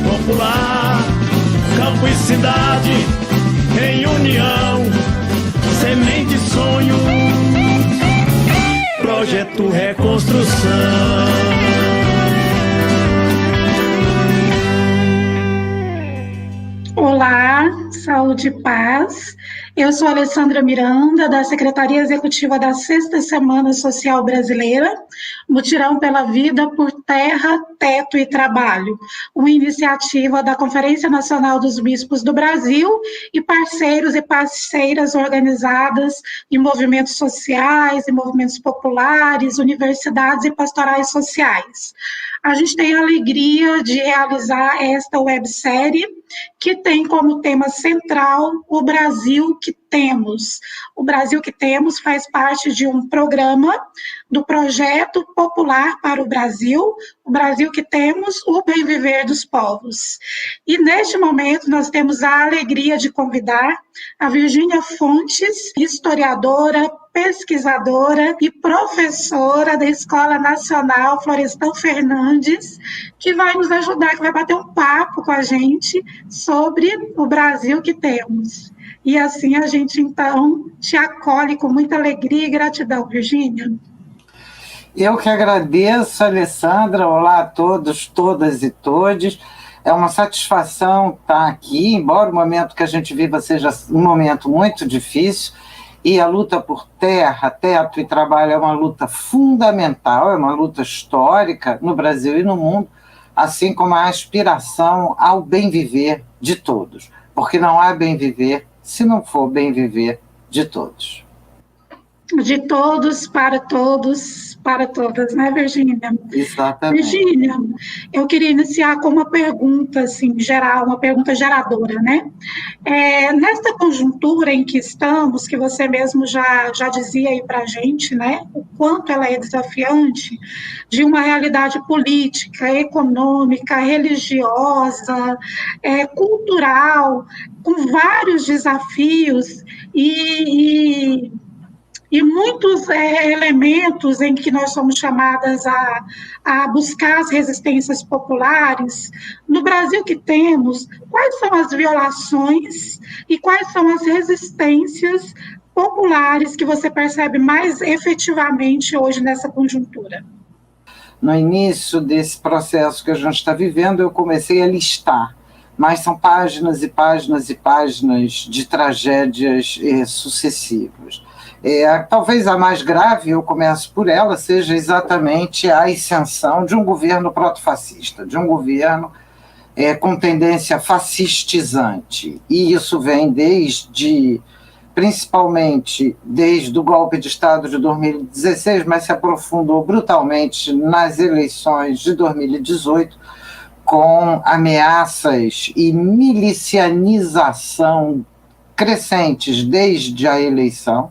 popular, campo e cidade em união, semente sonho, projeto reconstrução. Olá, saúde e paz. Eu sou Alessandra Miranda, da Secretaria Executiva da Sexta Semana Social Brasileira, Mutirão pela Vida por Terra, Teto e Trabalho, uma iniciativa da Conferência Nacional dos Bispos do Brasil e parceiros e parceiras organizadas em movimentos sociais, em movimentos populares, universidades e pastorais sociais. A gente tem a alegria de realizar esta websérie, que tem como tema central o Brasil que temos. O Brasil que temos faz parte de um programa do Projeto Popular para o Brasil que temos, o bem viver dos povos. E neste momento nós temos a alegria de convidar a Virgínia Fontes, historiadora, pesquisadora e professora da Escola Nacional Florestan Fernandes, que vai nos ajudar, que vai bater um papo com a gente sobre o Brasil que temos. E assim a gente, então, te acolhe com muita alegria e gratidão, Virgínia. Eu que agradeço, Alessandra. Olá a todos, todas e todes. É uma satisfação estar aqui, embora o momento que a gente viva seja um momento muito difícil, e a luta por terra, teto e trabalho é uma luta fundamental, é uma luta histórica no Brasil e no mundo, assim como a aspiração ao bem viver de todos, porque não há bem viver se não for bem viver de todos. De todos, para todas, né, Virgínia? Exatamente. Virgínia, eu queria iniciar com uma pergunta, assim, geral, uma pergunta geradora, né? Nesta conjuntura em que estamos, que você mesmo já dizia aí para a gente, né, o quanto ela é desafiante, de uma realidade política, econômica, religiosa, cultural, com vários desafios e muitos elementos em que nós somos chamadas a buscar as resistências populares. No Brasil que temos, quais são as violações e quais são as resistências populares que você percebe mais efetivamente hoje nessa conjuntura? No início desse processo que a gente está vivendo, eu comecei a listar, mas são páginas e páginas e páginas de tragédias sucessivas. Talvez a mais grave, eu começo por ela, seja exatamente a ascensão de um governo protofascista, de um governo com tendência fascistizante. E isso vem principalmente desde o golpe de Estado de 2016, mas se aprofundou brutalmente nas eleições de 2018, com ameaças e milicianização crescentes desde a eleição,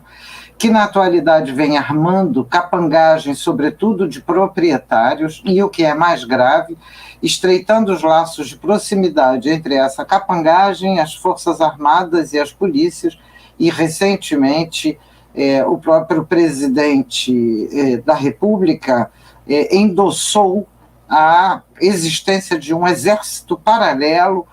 que na atualidade vem armando capangagem, sobretudo de proprietários, e o que é mais grave, estreitando os laços de proximidade entre essa capangagem, as Forças Armadas e as polícias, e recentemente o próprio presidente da República endossou a existência de um exército paralelo,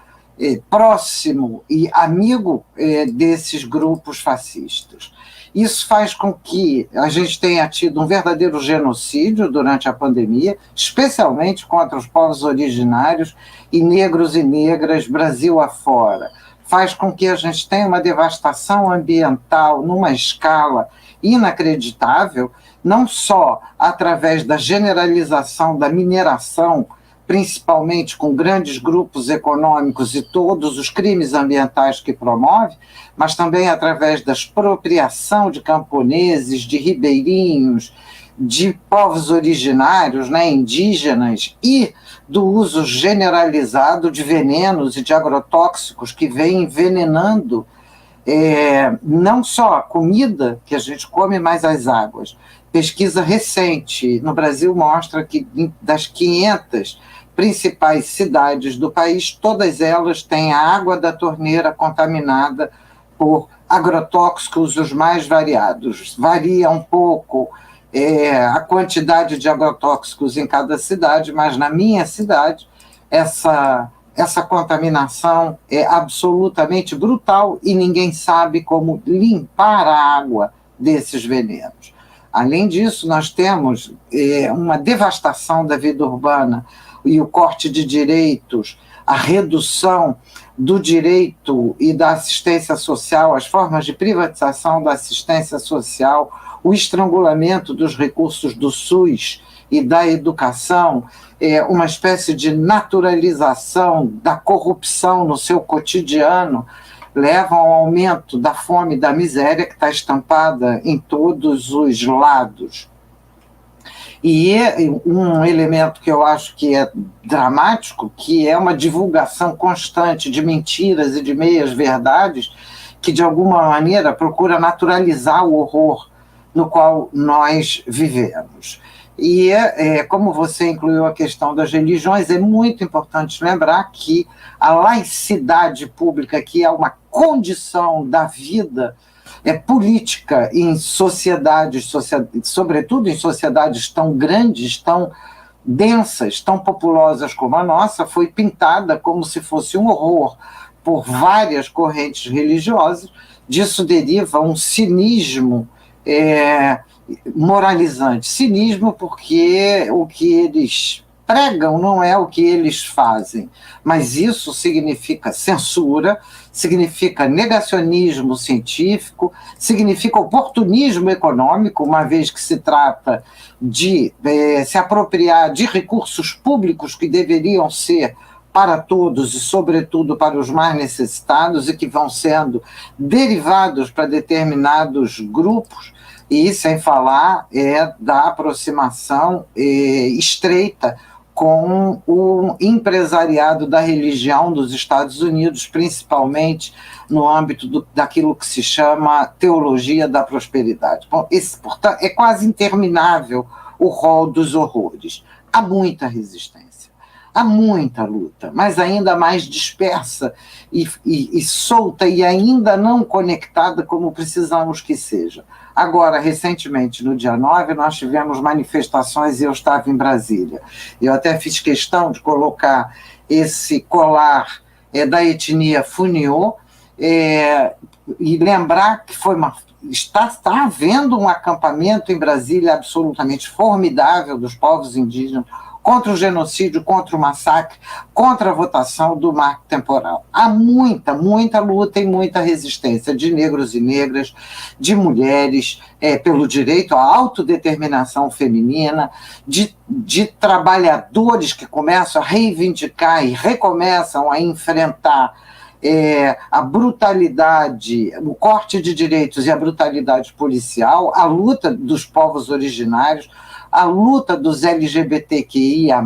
próximo e amigo desses grupos fascistas. Isso faz com que a gente tenha tido um verdadeiro genocídio durante a pandemia, especialmente contra os povos originários e negras, Brasil afora. Faz com que a gente tenha uma devastação ambiental numa escala inacreditável, não só através da generalização da mineração, principalmente com grandes grupos econômicos e todos os crimes ambientais que promove, mas também através da expropriação de camponeses, de ribeirinhos, de povos originários, indígenas, e do uso generalizado de venenos e de agrotóxicos que vem envenenando não só a comida que a gente come, mas as águas. Pesquisa recente no Brasil mostra que das 500 principais cidades do país, todas elas têm a água da torneira contaminada por agrotóxicos os mais variados. Varia um pouco a quantidade de agrotóxicos em cada cidade, mas na minha cidade essa essa contaminação é absolutamente brutal e ninguém sabe como limpar a água desses venenos. Além disso, nós temos uma devastação da vida urbana e o corte de direitos, a redução do direito e da assistência social, as formas de privatização da assistência social, o estrangulamento dos recursos do SUS e da educação, uma espécie de naturalização da corrupção no seu cotidiano, levam ao aumento da fome e da miséria que está estampada em todos os lados. E um elemento que eu acho que é dramático, que é uma divulgação constante de mentiras e de meias-verdades, que de alguma maneira procura naturalizar o horror no qual nós vivemos. E como você incluiu a questão das religiões, é muito importante lembrar que a laicidade pública, que é uma condição da vida política em sociedades, sobretudo em sociedades tão grandes, tão densas, tão populosas como a nossa, foi pintada como se fosse um horror por várias correntes religiosas. Disso deriva um cinismo moralizante. Cinismo porque o que eles pregam não é o que eles fazem, mas isso significa censura, significa negacionismo científico, significa oportunismo econômico, uma vez que se trata de se apropriar de recursos públicos que deveriam ser para todos e, sobretudo, para os mais necessitados e que vão sendo derivados para determinados grupos, e sem falar da aproximação estreita com o empresariado da religião dos Estados Unidos, principalmente no âmbito daquilo que se chama teologia da prosperidade. Bom, portanto, é quase interminável o rol dos horrores. Há muita resistência, há muita luta, mas ainda mais dispersa e solta e ainda não conectada como precisamos que seja. Agora, recentemente, no dia 9, nós tivemos manifestações e eu estava em Brasília. Eu até fiz questão de colocar esse colar da etnia Funiô e lembrar que está havendo um acampamento em Brasília absolutamente formidável dos povos indígenas contra o genocídio, contra o massacre, contra a votação do marco temporal. Há muita, muita luta e muita resistência de negros e negras, de mulheres, pelo direito à autodeterminação feminina, de trabalhadores que começam a reivindicar e recomeçam a enfrentar a brutalidade, o corte de direitos e a brutalidade policial, a luta dos povos originários, a luta dos LGBTQIA+,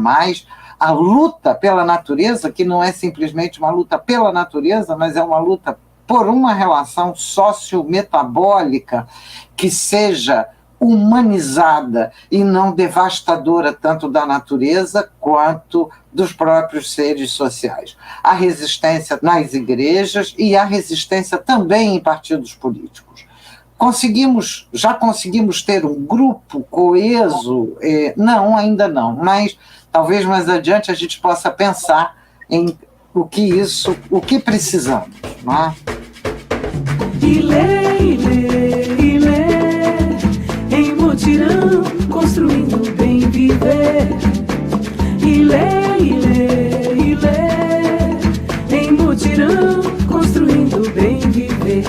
a luta pela natureza, que não é simplesmente uma luta pela natureza, mas é uma luta por uma relação sociometabólica que seja humanizada e não devastadora tanto da natureza quanto dos próprios seres sociais. A resistência nas igrejas e a resistência também em partidos políticos. Já conseguimos ter um grupo coeso? Não, ainda não, mas talvez mais adiante a gente possa pensar em o que precisamos, não é? Em mutirão, construindo o bem viver. Em mutirão, construindo o bem viver.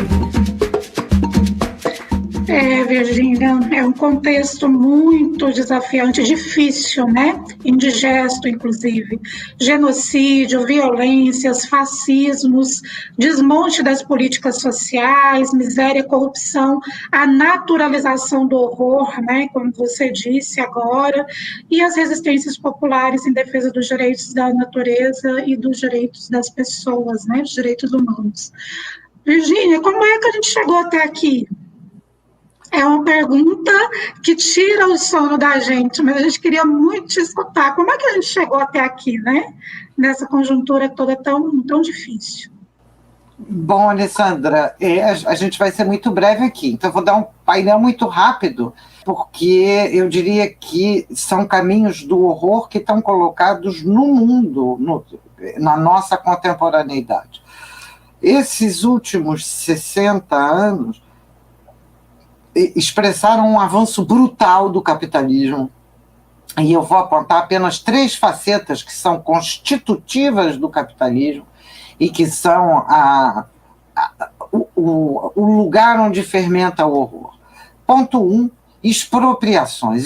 Virgínia, é um contexto muito desafiante, difícil, né? Indigesto, inclusive. Genocídio, violências, fascismos, desmonte das políticas sociais, miséria, corrupção, a naturalização do horror, né? Como você disse agora, e as resistências populares em defesa dos direitos da natureza e dos direitos das pessoas, né? Os direitos humanos. Virgínia, como é que a gente chegou até aqui? É uma pergunta que tira o sono da gente, mas a gente queria muito te escutar. Como é que a gente chegou até aqui, né? Nessa conjuntura toda tão difícil. Bom, Alessandra, a gente vai ser muito breve aqui, então eu vou dar um painel muito rápido, porque eu diria que são caminhos do horror que estão colocados no mundo, na nossa contemporaneidade. Esses últimos 60 anos expressaram um avanço brutal do capitalismo, e eu vou apontar apenas 3 facetas que são constitutivas do capitalismo e que são o lugar onde fermenta o horror. Ponto 1, expropriações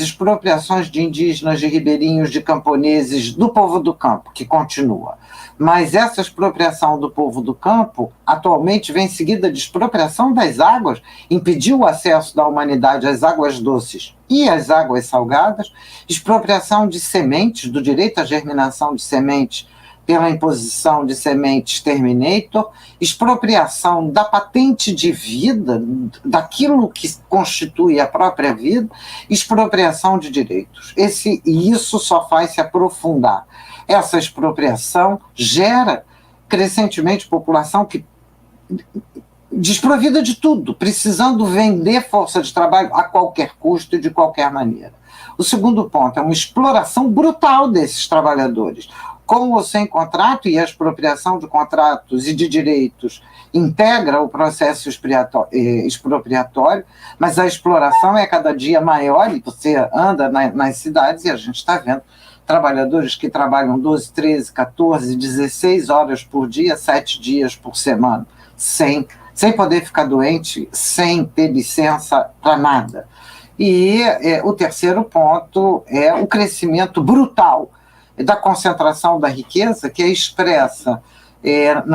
de indígenas, de ribeirinhos, de camponeses, do povo do campo, que continua. Mas essa expropriação do povo do campo, atualmente vem seguida de expropriação das águas, impediu o acesso da humanidade às águas doces e às águas salgadas, expropriação de sementes, do direito à germinação de sementes, pela imposição de sementes Terminator, expropriação da patente de vida, daquilo que constitui a própria vida, expropriação de direitos. E isso só faz se aprofundar. Essa expropriação gera crescentemente população que desprovida de tudo, precisando vender força de trabalho a qualquer custo e de qualquer maneira. O segundo ponto é uma exploração brutal desses trabalhadores, com ou sem contrato, e a expropriação de contratos e de direitos integra o processo expropriatório, mas a exploração é cada dia maior, e você anda nas cidades e a gente está vendo trabalhadores que trabalham 12, 13, 14, 16 horas por dia, 7 dias por semana, sem poder ficar doente, sem ter licença para nada. E o terceiro ponto é o crescimento brutal da concentração da riqueza, que é expressa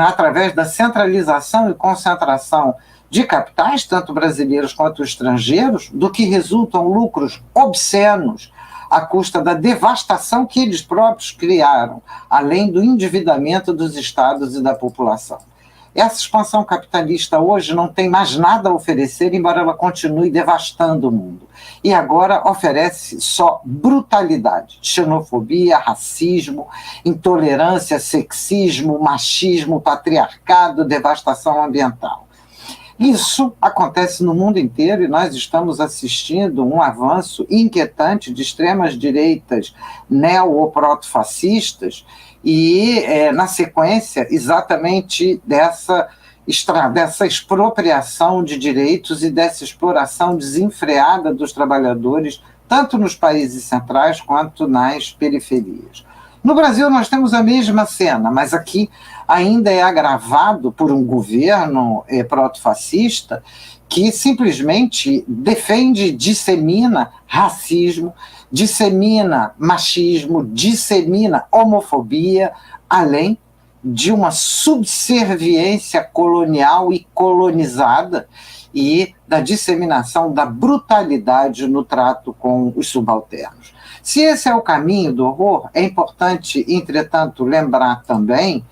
através da centralização e concentração de capitais, tanto brasileiros quanto estrangeiros, do que resultam lucros obscenos à custa da devastação que eles próprios criaram, além do endividamento dos estados e da população. Essa expansão capitalista hoje não tem mais nada a oferecer, embora ela continue devastando o mundo. E agora oferece só brutalidade, xenofobia, racismo, intolerância, sexismo, machismo, patriarcado, devastação ambiental. Isso acontece no mundo inteiro e nós estamos assistindo um avanço inquietante de extremas direitas neo- ou proto-fascistas e, na sequência, exatamente dessa expropriação de direitos e dessa exploração desenfreada dos trabalhadores, tanto nos países centrais quanto nas periferias. No Brasil nós temos a mesma cena, mas aqui ainda é agravado por um governo proto-fascista que simplesmente defende, dissemina racismo, dissemina machismo, dissemina homofobia, além de uma subserviência colonial e colonizada e da disseminação da brutalidade no trato com os subalternos. Se esse é o caminho do horror, é importante, entretanto, lembrar também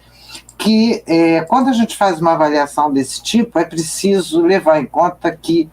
que quando a gente faz uma avaliação desse tipo, é preciso levar em conta que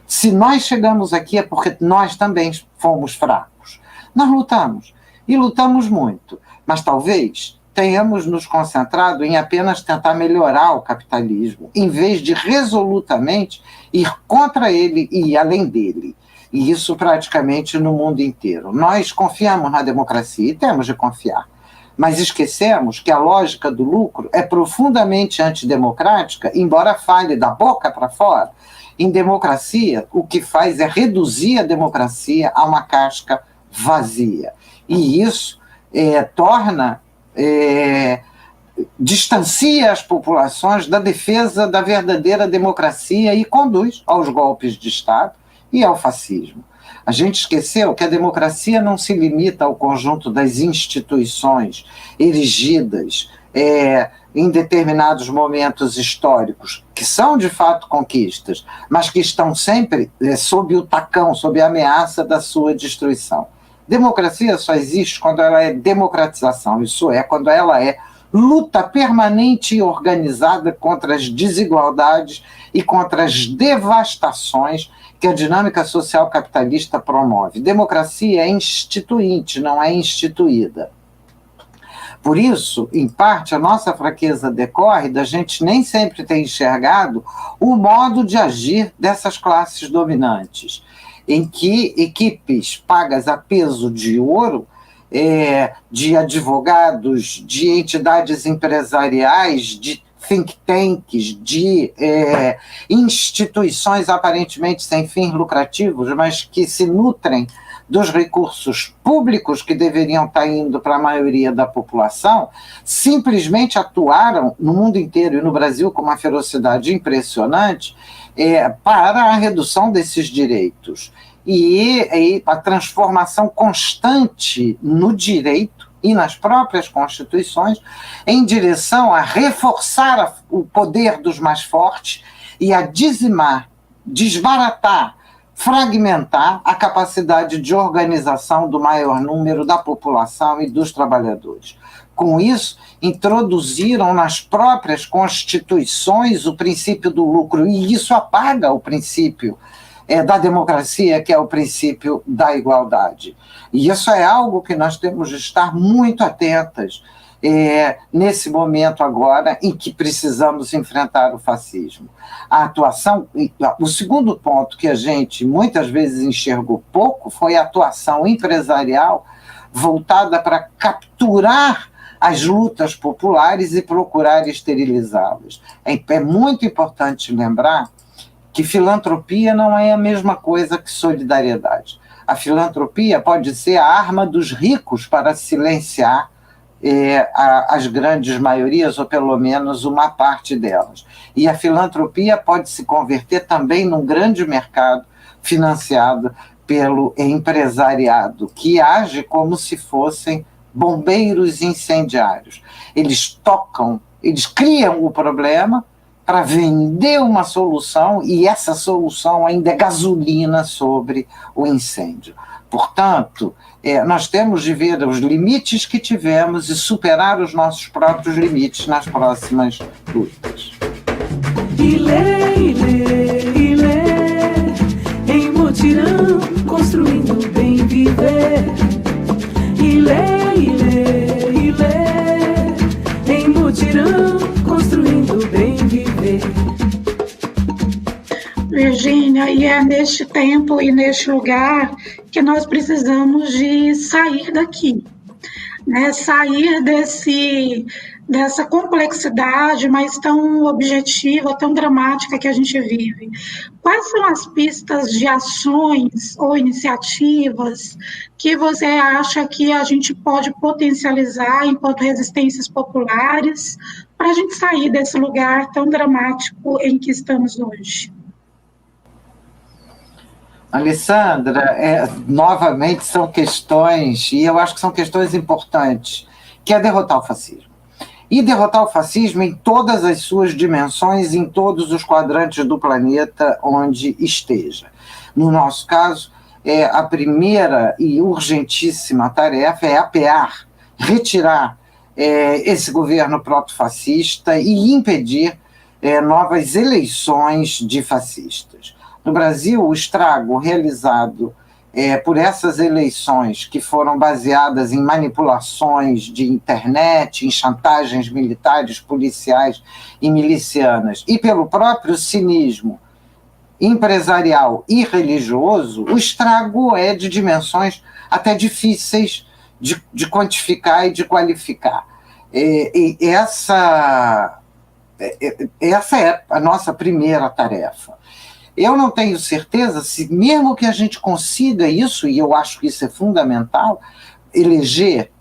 se nós chegamos aqui é porque nós também fomos fracos. Nós lutamos, e lutamos muito, mas talvez tenhamos nos concentrado em apenas tentar melhorar o capitalismo, em vez de resolutamente ir contra ele e ir além dele. E isso praticamente no mundo inteiro. Nós confiamos na democracia, e temos de confiar, mas esquecemos que a lógica do lucro é profundamente antidemocrática, embora fale da boca para fora. Em democracia, o que faz é reduzir a democracia a uma casca vazia. E isso distancia as populações da defesa da verdadeira democracia e conduz aos golpes de Estado e ao fascismo. A gente esqueceu que a democracia não se limita ao conjunto das instituições erigidas em determinados momentos históricos, que são de fato conquistas, mas que estão sempre sob o tacão, sob a ameaça da sua destruição. Democracia só existe quando ela é democratização, isso é, quando ela é luta permanente e organizada contra as desigualdades e contra as devastações que a dinâmica social capitalista promove. Democracia é instituinte, não é instituída. Por isso, em parte, a nossa fraqueza decorre da gente nem sempre ter enxergado o modo de agir dessas classes dominantes, em que equipes pagas a peso de ouro, de advogados, de entidades empresariais, de think tanks, de instituições aparentemente sem fins lucrativos, mas que se nutrem dos recursos públicos que deveriam estar indo para a maioria da população, simplesmente atuaram no mundo inteiro e no Brasil com uma ferocidade impressionante para a redução desses direitos e a transformação constante no direito e nas próprias constituições em direção a reforçar o poder dos mais fortes e a dizimar, desbaratar, fragmentar a capacidade de organização do maior número da população e dos trabalhadores. Com isso, introduziram nas próprias constituições o princípio do lucro, e isso apaga o princípio da democracia, que é o princípio da igualdade. E isso é algo que nós temos de estar muito atentas nesse momento agora em que precisamos enfrentar o fascismo. A atuação, o segundo ponto que a gente muitas vezes enxergou pouco foi a atuação empresarial voltada para capturar as lutas populares e procurar esterilizá-las. É muito importante lembrar que filantropia não é a mesma coisa que solidariedade. A filantropia pode ser a arma dos ricos para silenciar as grandes maiorias, ou pelo menos uma parte delas. E a filantropia pode se converter também num grande mercado financiado pelo empresariado, que age como se fossem bombeiros incendiários. Eles criam o problema para vender uma solução, e essa solução ainda é gasolina sobre o incêndio. Portanto, nós temos de ver os limites que tivemos e superar os nossos próprios limites nas próximas lutas. Em mutirão, construindo o bem viver. Em mutirão, construindo o bem viver. Virgínia, e é neste tempo e neste lugar que nós precisamos de sair daqui, né? Sair dessa complexidade, mas tão objetiva, tão dramática que a gente vive. Quais são as pistas de ações ou iniciativas que você acha que a gente pode potencializar enquanto resistências populares para a gente sair desse lugar tão dramático em que estamos hoje? Alessandra, novamente são questões, e eu acho que são questões importantes, que é derrotar o fascismo. E derrotar o fascismo em todas as suas dimensões, em todos os quadrantes do planeta onde esteja. No nosso caso, a primeira e urgentíssima tarefa é apear, retirar esse governo proto-fascista e impedir novas eleições de fascistas. No Brasil, o estrago realizado por essas eleições, que foram baseadas em manipulações de internet, em chantagens militares, policiais e milicianas, e pelo próprio cinismo empresarial e religioso, o estrago é de dimensões até difíceis de quantificar e de qualificar. Essa é a nossa primeira tarefa. Eu não tenho certeza se, mesmo que a gente consiga isso, e eu acho que isso é fundamental, eleger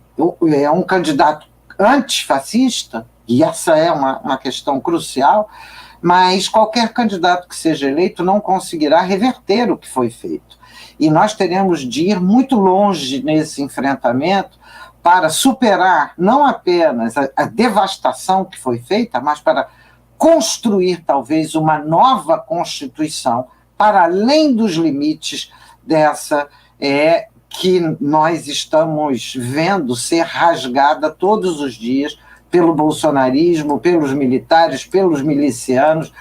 um candidato antifascista, e essa é uma questão crucial, mas qualquer candidato que seja eleito não conseguirá reverter o que foi feito. E nós teremos de ir muito longe nesse enfrentamento para superar não apenas a devastação que foi feita, mas para construir talvez uma nova Constituição para além dos limites dessa que nós estamos vendo ser rasgada todos os dias pelo bolsonarismo, pelos militares, pelos milicianos,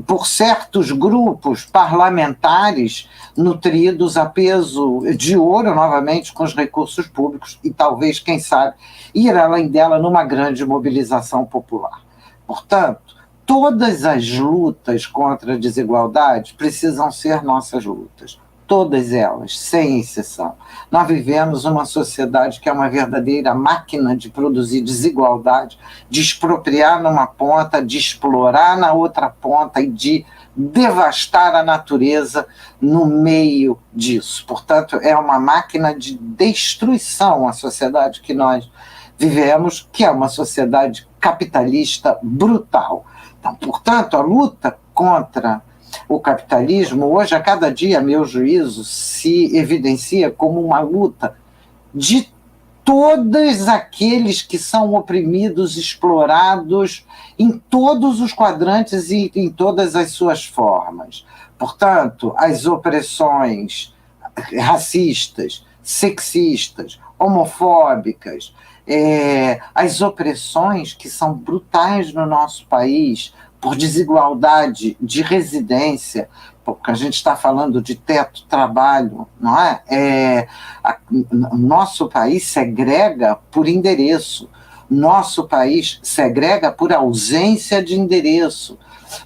por certos grupos parlamentares nutridos a peso de ouro, novamente, com os recursos públicos, e talvez, quem sabe, ir além dela numa grande mobilização popular. Portanto, todas as lutas contra a desigualdade precisam ser nossas lutas. Todas elas, sem exceção. Nós vivemos uma sociedade que é uma verdadeira máquina de produzir desigualdade, de expropriar numa ponta, de explorar na outra ponta e de devastar a natureza no meio disso. Portanto, é uma máquina de destruição a sociedade que nós vivemos, que é uma sociedade capitalista brutal. Então, portanto, a luta contra o capitalismo, hoje, a cada dia, a meu juízo, se evidencia como uma luta de todos aqueles que são oprimidos, explorados em todos os quadrantes e em todas as suas formas. Portanto, as opressões racistas, sexistas, homofóbicas, as opressões que são brutais no nosso país, por desigualdade de residência, porque a gente está falando de teto, trabalho, não é? Nosso país segrega por endereço, nosso país segrega por ausência de endereço,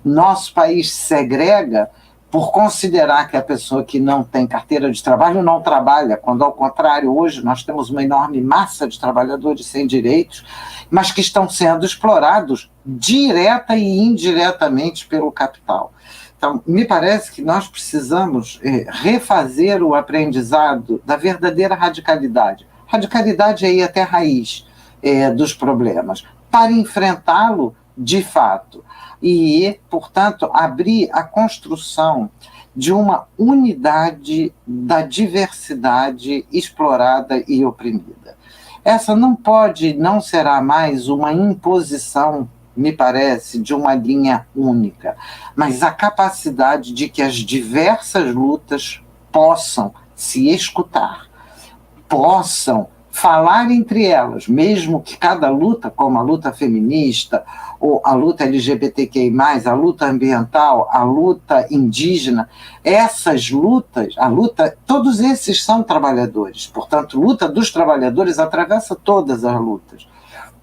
nosso país segrega por considerar que a pessoa que não tem carteira de trabalho não trabalha, quando, ao contrário, hoje nós temos uma enorme massa de trabalhadores sem direitos, mas que estão sendo explorados direta e indiretamente pelo capital. Então, me parece que nós precisamos refazer o aprendizado da verdadeira radicalidade. Radicalidade é ir até a raiz dos problemas, para enfrentá-lo de fato. E, portanto, abrir a construção de uma unidade da diversidade explorada e oprimida. Essa não pode, não será mais uma imposição, me parece, de uma linha única, mas a capacidade de que as diversas lutas possam se escutar, possam falar entre elas, mesmo que cada luta, como a luta feminista, ou a luta LGBTQI+, a luta ambiental, a luta indígena, essas lutas, todos esses são trabalhadores, portanto, luta dos trabalhadores atravessa todas as lutas.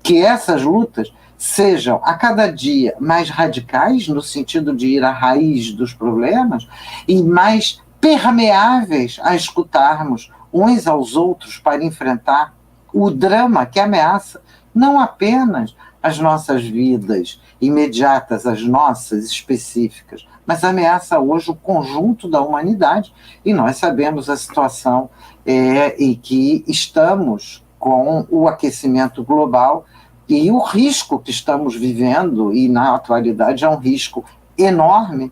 Que essas lutas sejam a cada dia mais radicais, no sentido de ir à raiz dos problemas, e mais permeáveis a escutarmos uns aos outros para enfrentar o drama que ameaça não apenas as nossas vidas imediatas, as nossas específicas, mas ameaça hoje o conjunto da humanidade, e nós sabemos a situação em que estamos com o aquecimento global e o risco que estamos vivendo, e na atualidade é um risco enorme,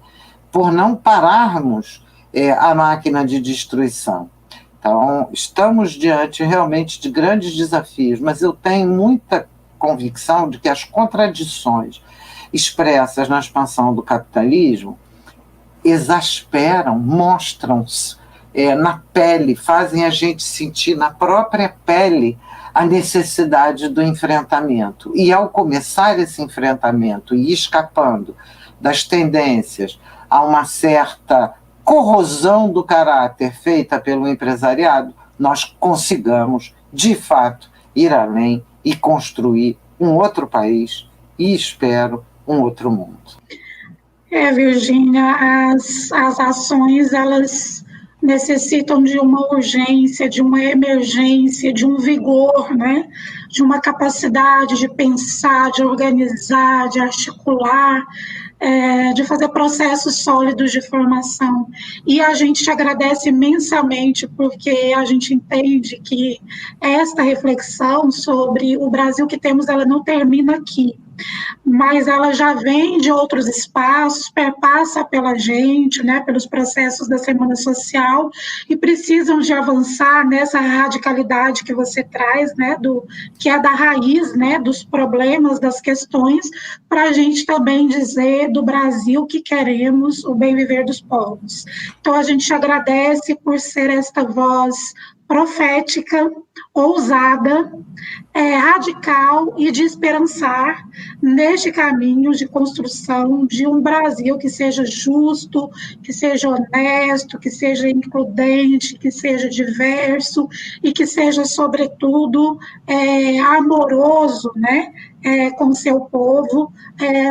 por não pararmos a máquina de destruição. Então, estamos diante realmente de grandes desafios, mas eu tenho muita convicção de que as contradições expressas na expansão do capitalismo exasperam, mostram-se na pele, fazem a gente sentir na própria pele a necessidade do enfrentamento. E ao começar esse enfrentamento e escapando das tendências a uma certa corrosão do caráter feita pelo empresariado, nós consigamos, de fato, ir além e construir um outro país e, espero, um outro mundo. Virgínia, as ações, elas necessitam de uma urgência, de uma emergência, de um vigor, né? De uma capacidade de pensar, de organizar, de articular, de fazer processos sólidos de formação. E a gente te agradece imensamente, porque a gente entende que esta reflexão sobre o Brasil que temos, ela não termina aqui, mas ela já vem de outros espaços, perpassa pela gente, né, pelos processos da Semana Social, e precisam de avançar nessa radicalidade que você traz, né, que é da raiz, né, dos problemas, das questões, para a gente também dizer do Brasil que queremos o bem viver dos povos. Então, a gente agradece por ser esta voz profética, ousada, radical e de esperançar neste caminho de construção de um Brasil que seja justo, que seja honesto, que seja includente, que seja diverso e que seja, sobretudo, amoroso, né, com o seu povo,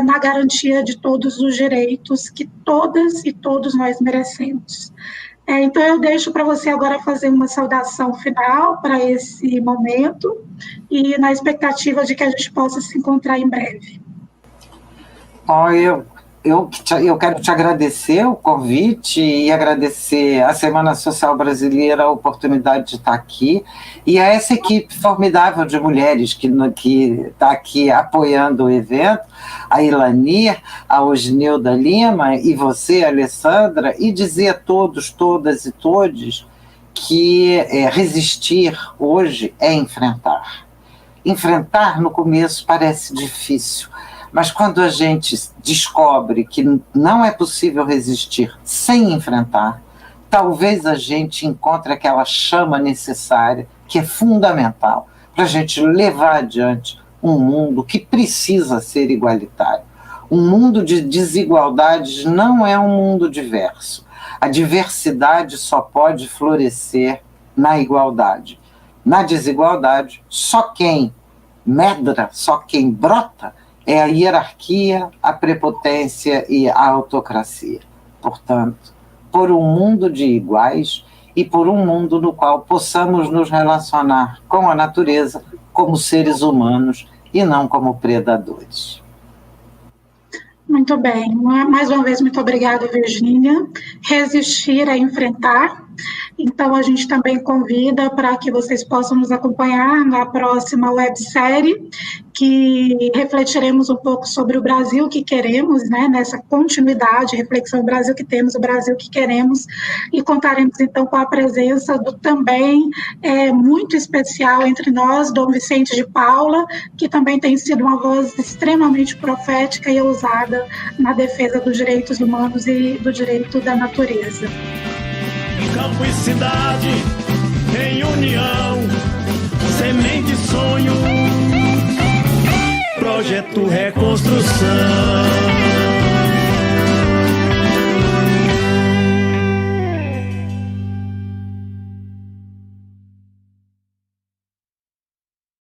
na garantia de todos os direitos que todas e todos nós merecemos. Então, eu deixo para você agora fazer uma saudação final para esse momento e na expectativa de que a gente possa se encontrar em breve. Eu quero te agradecer o convite e agradecer à Semana Social Brasileira a oportunidade de estar aqui e a essa equipe formidável de mulheres que está aqui apoiando o evento, a Ilani, a Osnilda Lima e você, Alessandra, e dizer a todos, todas e todes que resistir hoje é enfrentar. Enfrentar no começo parece difícil, mas quando a gente descobre que não é possível resistir sem enfrentar, talvez a gente encontre aquela chama necessária, que é fundamental, para a gente levar adiante um mundo que precisa ser igualitário. Um mundo de desigualdades não é um mundo diverso. A diversidade só pode florescer na igualdade. Na desigualdade, só quem medra, só quem brota, é a hierarquia, a prepotência e a autocracia. Portanto, por um mundo de iguais e por um mundo no qual possamos nos relacionar com a natureza como seres humanos e não como predadores. Muito bem. Mais uma vez, muito obrigada, Virgínia. Resistir é enfrentar. Então, a gente também convida para que vocês possam nos acompanhar na próxima websérie, que refletiremos um pouco sobre o Brasil que queremos, né, nessa continuidade, reflexão, o Brasil que temos, o Brasil que queremos, e contaremos, então, com a presença do também muito especial entre nós, Dom Vicente de Paula, que também tem sido uma voz extremamente profética e ousada na defesa dos direitos humanos e do direito da natureza. Campo e cidade em união, semente e sonho, projeto reconstrução.